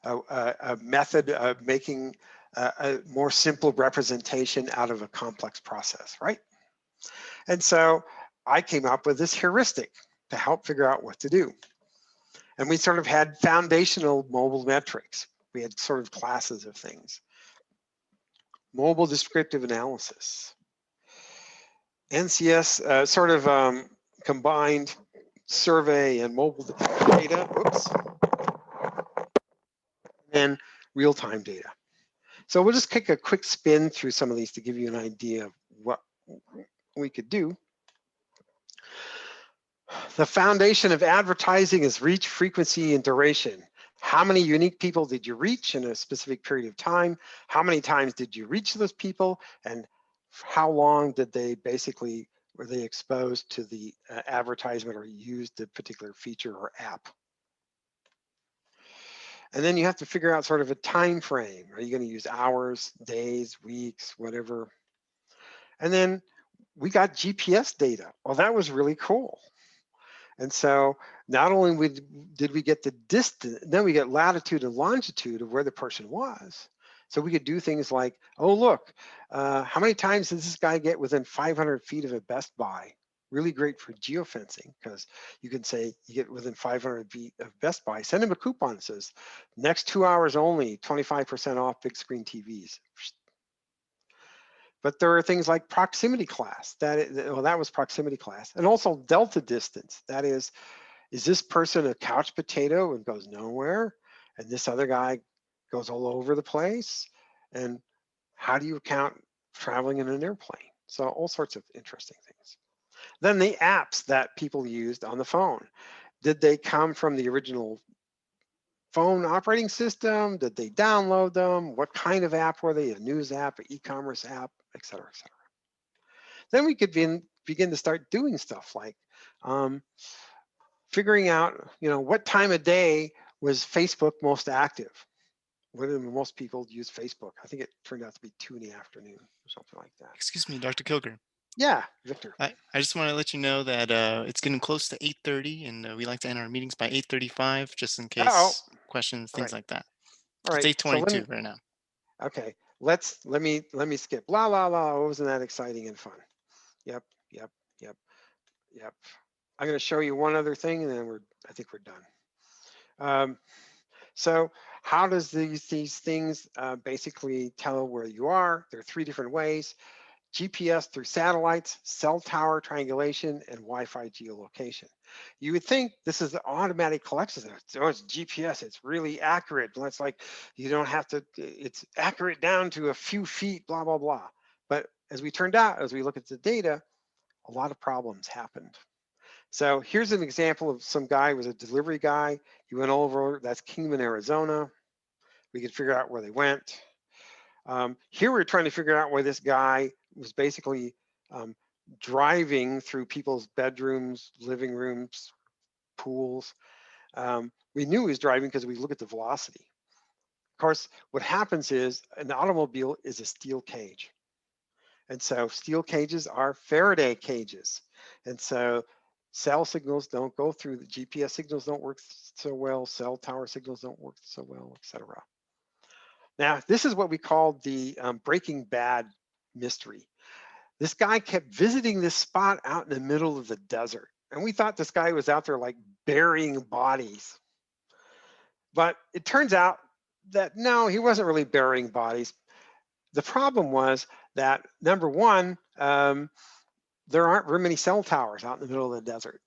a method of making a more simple representation out of a complex process, right? And so I came up with this heuristic to help figure out what to do. And we sort of had foundational mobile metrics. We had sort of classes of things. Mobile descriptive analysis. NCS sort of combined survey and mobile data, oops, and real-time data. So we'll just take a quick spin through some of these to give you an idea of what we could do. The foundation of advertising is reach, frequency, and duration. How many unique people did you reach in a specific period of time? How many times did you reach those people? And how long did they basically, were they exposed to the advertisement or used the particular feature or app? And then you have to figure out sort of a time frame. Are you going to use hours, days, weeks, whatever? And then we got GPS data. Well, that was really cool. And so not only did we get the distance, then we get latitude and longitude of where the person was. So we could do things like, oh, look, how many times does this guy get within 500 feet of a Best Buy? Really great for geofencing, because you can say you get within 500 feet of Best Buy, send him a coupon that says, next 2 hours only, 25% off big screen TVs. But there are things like proximity class. That was proximity class. And also delta distance. That is this person a couch potato and goes nowhere? And this other guy goes all over the place? And how do you account traveling in an airplane? So all sorts of interesting things. Then the apps that people used on the phone. Did they come from the original phone operating system? Did they download them? What kind of app were they? A news app, an e-commerce app, et cetera, et cetera. Then we could begin to start doing stuff like figuring out, what time of day was Facebook most active? When did most people use Facebook? I think it turned out to be 2 in the afternoon or something like that. Excuse me, Dr. Kilger. Yeah, Victor. I just want to let you know that it's getting close to 8:30, and we like to end our meetings by 8:35, just in case questions, things like that. All right. It's 8:22 right now. Okay, let me skip. Blah blah blah. Wasn't that exciting and fun? Yep. I'm going to show you one other thing, and then I think we're done. So how does these things basically tell where you are? There are 3 different ways. GPS through satellites, cell tower triangulation, and Wi-Fi geolocation. You would think this is the automatic collection. Oh, it's GPS, it's really accurate. It's like you don't have to, it's accurate down to a few feet, blah, blah, blah. But as we turned out, as we look at the data, a lot of problems happened. So here's an example of some guy who was a delivery guy. He went over, that's Kingman, Arizona. We could figure out where they went. Here we're trying to figure out where this guy was basically driving through people's bedrooms, living rooms, pools. We knew he was driving because we look at the velocity. Of course, what happens is an automobile is a steel cage. And so steel cages are Faraday cages. And so cell signals don't go through, the GPS signals don't work so well, cell tower signals don't work so well, etc. Now, this is what we call the Breaking Bad mystery. This guy kept visiting this spot out in the middle of the desert. And we thought this guy was out there like burying bodies. But it turns out that no, he wasn't really burying bodies. The problem was that, number one, there aren't very many cell towers out in the middle of the desert.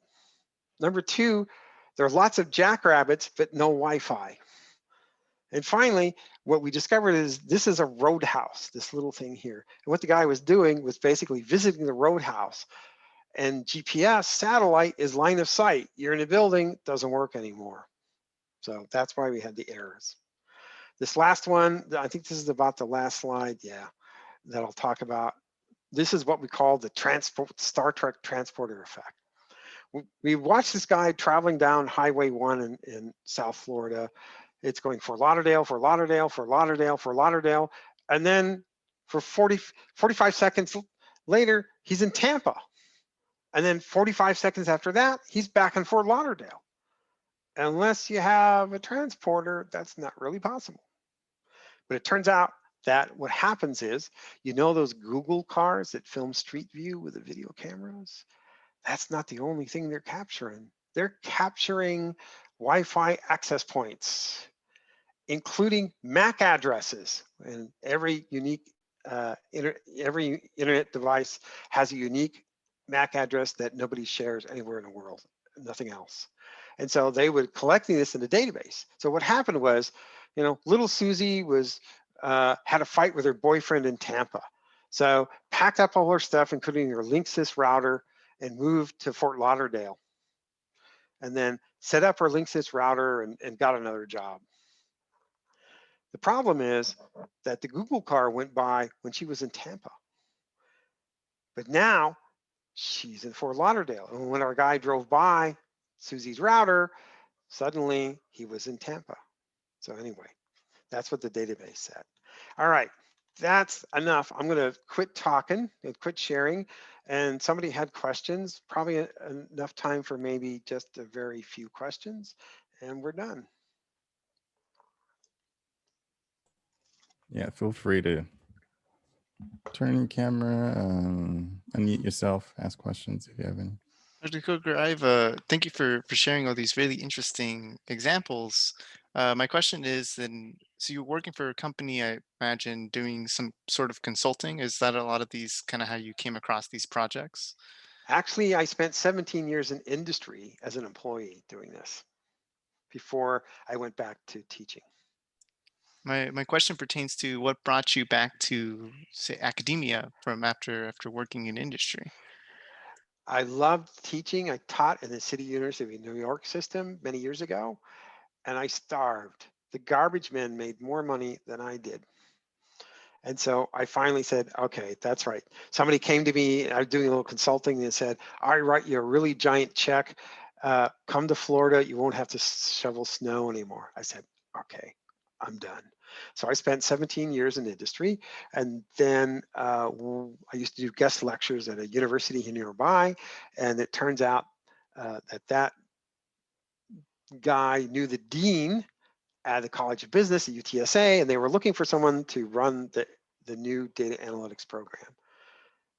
Number two, there are lots of jackrabbits, but no Wi-Fi. And finally, what we discovered is this is a roadhouse, this little thing here. And what the guy was doing was basically visiting the roadhouse. And GPS satellite is line of sight. You're in a building, doesn't work anymore. So that's why we had the errors. This last one, I think this is about the last slide, yeah, that I'll talk about. This is what we call the Star Trek transporter effect. we watched this guy traveling down Highway 1 in South Florida. It's going Fort Lauderdale, Fort Lauderdale, Fort Lauderdale, Fort Lauderdale. And then for 45 seconds later, he's in Tampa. And then 45 seconds after that, he's back in Fort Lauderdale. Unless you have a transporter, that's not really possible. But it turns out that what happens is, you know those Google cars that film Street View with the video cameras? That's not the only thing they're capturing. They're capturing Wi-Fi access points, including MAC addresses. And every unique, every internet device has a unique MAC address that nobody shares anywhere in the world, nothing else. And so they would collecting this in a database. So what happened was, you know, little Susie was had a fight with her boyfriend in Tampa. So packed up all her stuff, including her Linksys router, and moved to Fort Lauderdale. And then set up her Linksys router and got another job. The problem is that the Google car went by when she was in Tampa. But now she's in Fort Lauderdale. And when our guy drove by Susie's router, suddenly he was in Tampa. So anyway, that's what the database said. All right, that's enough. I'm gonna quit talking and quit sharing. And somebody had questions, probably enough time for maybe just a very few questions, and we're done. Yeah, feel free to turn your camera, unmute yourself, ask questions if you have any. Dr. Kilger, thank you for sharing all these really interesting examples. My question is then, so you're working for a company, I imagine, doing some sort of consulting. Is that a lot of these kind of how you came across these projects? Actually, I spent 17 years in industry as an employee doing this before I went back to teaching. My question pertains to what brought you back to, say, academia from after working in industry. I loved teaching. I taught in the City University of New York system many years ago, and I starved. The garbage men made more money than I did. And so I finally said, okay, that's right. Somebody came to me, I was doing a little consulting, and said, I write you a really giant check. Come to Florida, you won't have to shovel snow anymore. I said, okay, I'm done. So I spent 17 years in industry, and then I used to do guest lectures at a university here nearby, and it turns out that guy knew the dean at the College of Business at UTSA, and they were looking for someone to run the new data analytics program.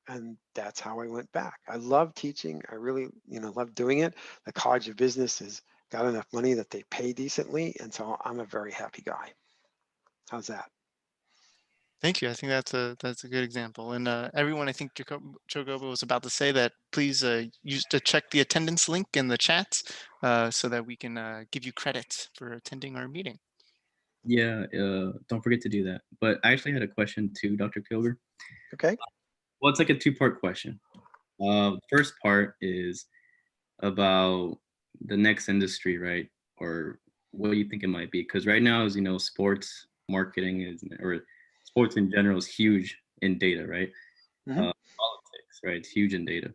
And that's how I went back. I love teaching. I really, love doing it. The College of Business has got enough money that they pay decently, and so I'm a very happy guy. How's that? Thank you. I think that's a good example. And everyone, I think Chogobo was about to say that please use to check the attendance link in the chat so that we can give you credit for attending our meeting. Yeah, don't forget to do that. But I actually had a question too, Dr. Kilger. Okay. Well, it's like a two-part question. First part is about the next industry, right? Or what do you think it might be? Because right now, as you know, sports marketing or sports in general is huge in data, right? Mm-hmm. Politics, right? It's huge in data.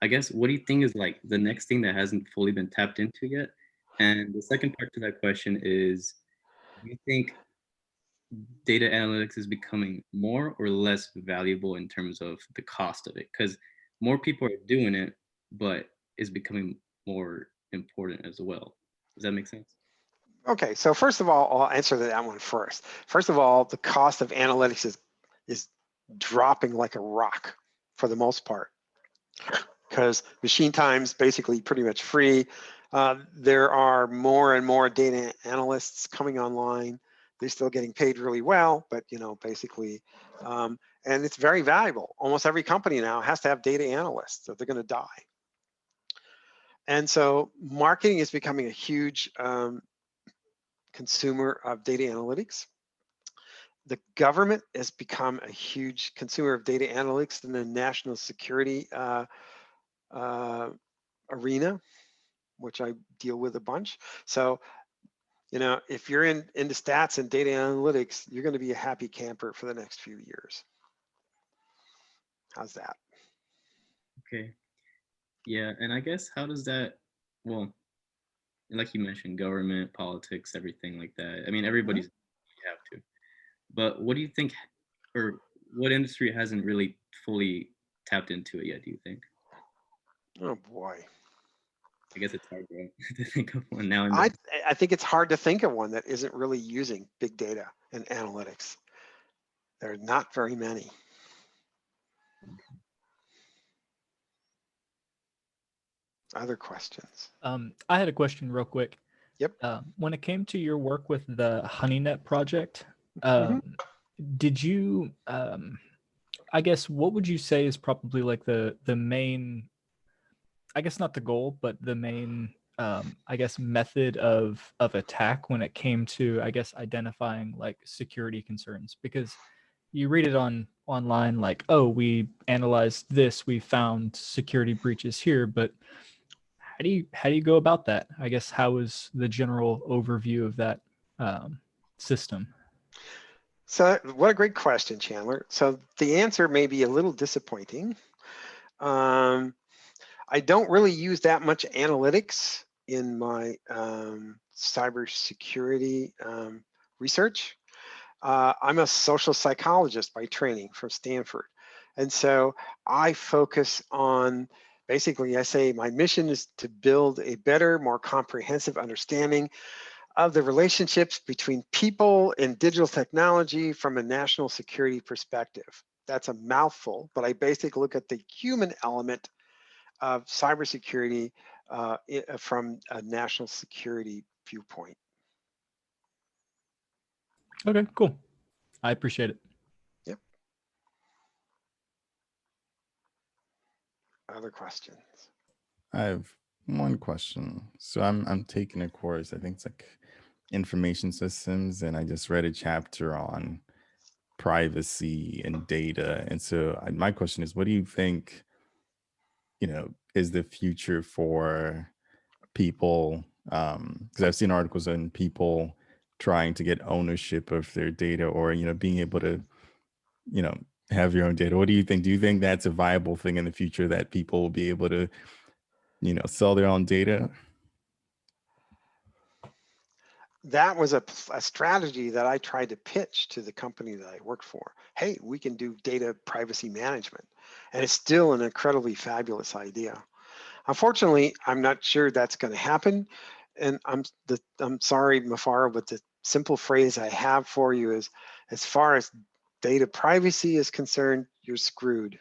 I guess, what do you think is like the next thing that hasn't fully been tapped into yet? And the second part to that question is, do you think data analytics is becoming more or less valuable in terms of the cost of it? Because more people are doing it, but it's becoming more important as well. Does that make sense? Okay, so first of all, I'll answer that one first. First of all, the cost of analytics is dropping like a rock for the most part, because machine time's basically pretty much free. There are more and more data analysts coming online. They're still getting paid really well, but basically, and it's very valuable. Almost every company now has to have data analysts, or they're going to die. And so marketing is becoming a huge consumer of data analytics. The government has become a huge consumer of data analytics in the national security arena, which I deal with a bunch. So, if you're into stats and data analytics, you're going to be a happy camper for the next few years. How's that? Okay. Yeah, and I guess how does that, well, like you mentioned, government, politics, everything like that. I mean, everybody's you have to. But what do you think, or what industry hasn't really fully tapped into it yet, do you think? Oh boy. I guess it's hard to think of one now and I then. I think it's hard to think of one that isn't really using big data and analytics. There are not very many. Other questions? I had a question real quick. Yep. When it came to your work with the HoneyNet project, Mhm. did you, I guess, what would you say is probably like the main, I guess not the goal, but the main, I guess, method of attack when it came to, I guess, identifying like security concerns? Because you read it online like, oh, we analyzed this, we found security breaches here, but how do you go about that? I guess how is the general overview of that system? So what a great question, Chandler. So the answer may be a little disappointing. I don't really use that much analytics in my cybersecurity research. I'm a social psychologist by training from Stanford. And so I focus on, basically I say my mission is to build a better, more comprehensive understanding of the relationships between people and digital technology from a national security perspective. That's a mouthful, but I basically look at the human element of cybersecurity from a national security viewpoint. Okay, cool. I appreciate it. Yep. Other questions? I have one question. So I'm taking a course. I think it's like information systems, and I just read a chapter on privacy and data. And so my question is, what do you think, is the future for people? Because I've seen articles on people trying to get ownership of their data, or being able to, have your own data. What do you think? Do you think that's a viable thing in the future, that people will be able to, sell their own data? That was a strategy that I tried to pitch to the company that I worked for. Hey, we can do data privacy management. And it's still an incredibly fabulous idea. Unfortunately, I'm not sure that's going to happen. And I'm sorry, Mafaro, but the simple phrase I have for you is, as far as data privacy is concerned, you're screwed.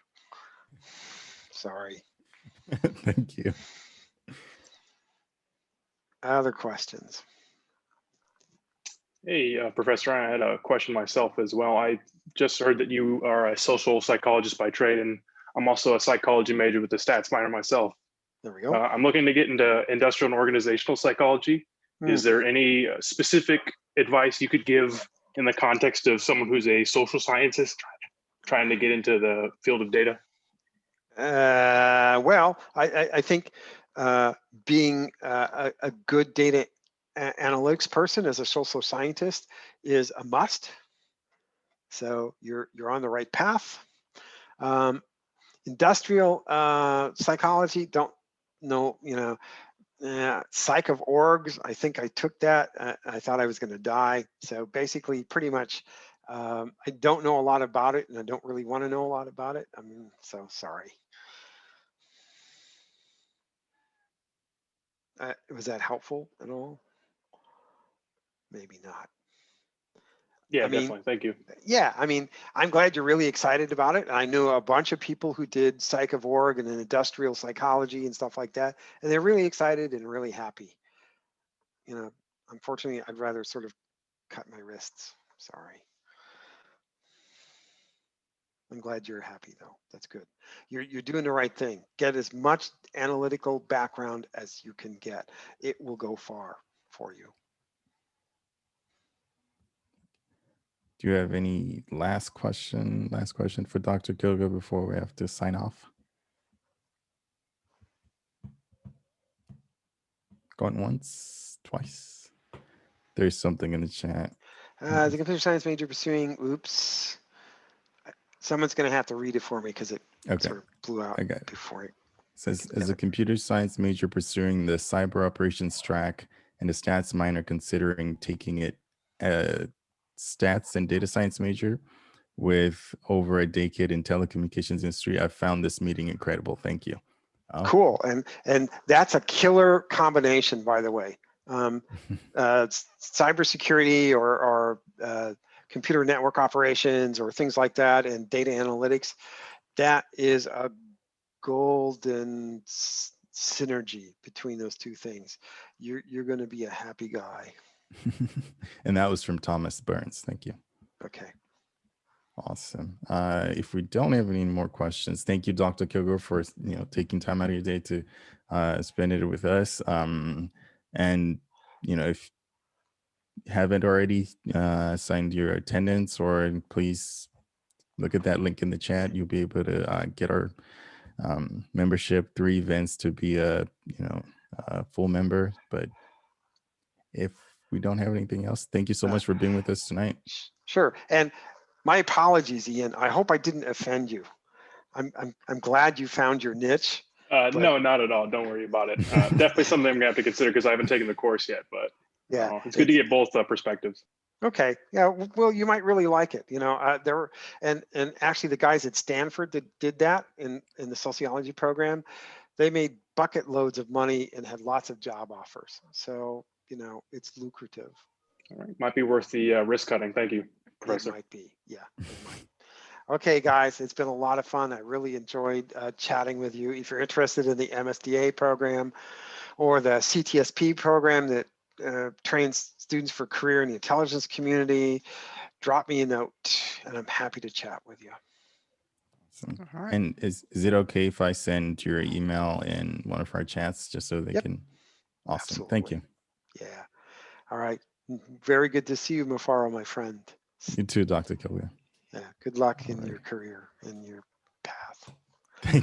Sorry. Thank you. Other questions? Hey, Professor, I had a question myself as well. I just heard that you are a social psychologist by trade, and I'm also a psychology major with a stats minor myself. There we go. I'm looking to get into industrial and organizational psychology. Is there any specific advice you could give in the context of someone who's a social scientist trying to get into the field of data? Well, I think being a good data analytics person as a social scientist is a must. So you're on the right path. Industrial psychology, don't know, psych of orgs. I think I took that. I thought I was going to die. So basically, pretty much, I don't know a lot about it, and I don't really want to know a lot about it. So sorry. Was that helpful at all? Maybe not. Yeah, definitely. Thank you. Yeah, I'm glad you're really excited about it. I know a bunch of people who did psych of org and industrial psychology and stuff like that, and they're really excited and really happy. Unfortunately, I'd rather sort of cut my wrists. Sorry. I'm glad you're happy though. That's good. You're doing the right thing. Get as much analytical background as you can get. It will go far for you. Do you have any last question for Dr. Kilger before we have to sign off? Going once, twice. There's something in the chat. The computer science major pursuing, someone's going to have to read it for me because it sort of blew out before it. Says, as a computer science major pursuing the cyber operations track and a stats minor considering taking it stats and data science major with over a decade in telecommunications industry, I found this meeting incredible. Thank you. Oh. Cool. And that's a killer combination, by the way. Cybersecurity or computer network operations or things like that, and data analytics, that is a golden synergy between those two things. You're going to be a happy guy. And that was from Thomas Burns. Thank you. Okay. Awesome. If we don't have any more questions, thank you, Dr. Kilger, for taking time out of your day to spend it with us. And if you haven't already signed your attendance, or please look at that link in the chat. You'll be able to get our membership, 3 events to be a full member. But if we don't have anything else, thank you so much for being with us tonight. Sure. And my apologies, Ian. I hope I didn't offend you. I'm glad you found your niche. No, not at all. Don't worry about it. Definitely something I'm gonna have to consider because I haven't taken the course yet. But yeah, it's good to get both perspectives. Okay. Yeah. Well, you might really like it. There were and actually the guys at Stanford that did that in the sociology program, they made bucket loads of money and had lots of job offers. So it's lucrative. All right. Might be worth the risk cutting. Thank you, Professor. It might be. Yeah. It might. Okay, guys, it's been a lot of fun. I really enjoyed chatting with you. If you're interested in the MSDA program or the CTSP program that trains students for career in the intelligence community, drop me a note and I'm happy to chat with you. Awesome. All right. And is it okay if I send your email in one of our chats just so they can? Awesome. Absolutely. Thank you. Yeah. All right. Very good to see you, Mufaro, my friend. You too, Dr. Kilger. Yeah. Good luck in All right. your career and your path. Thank you.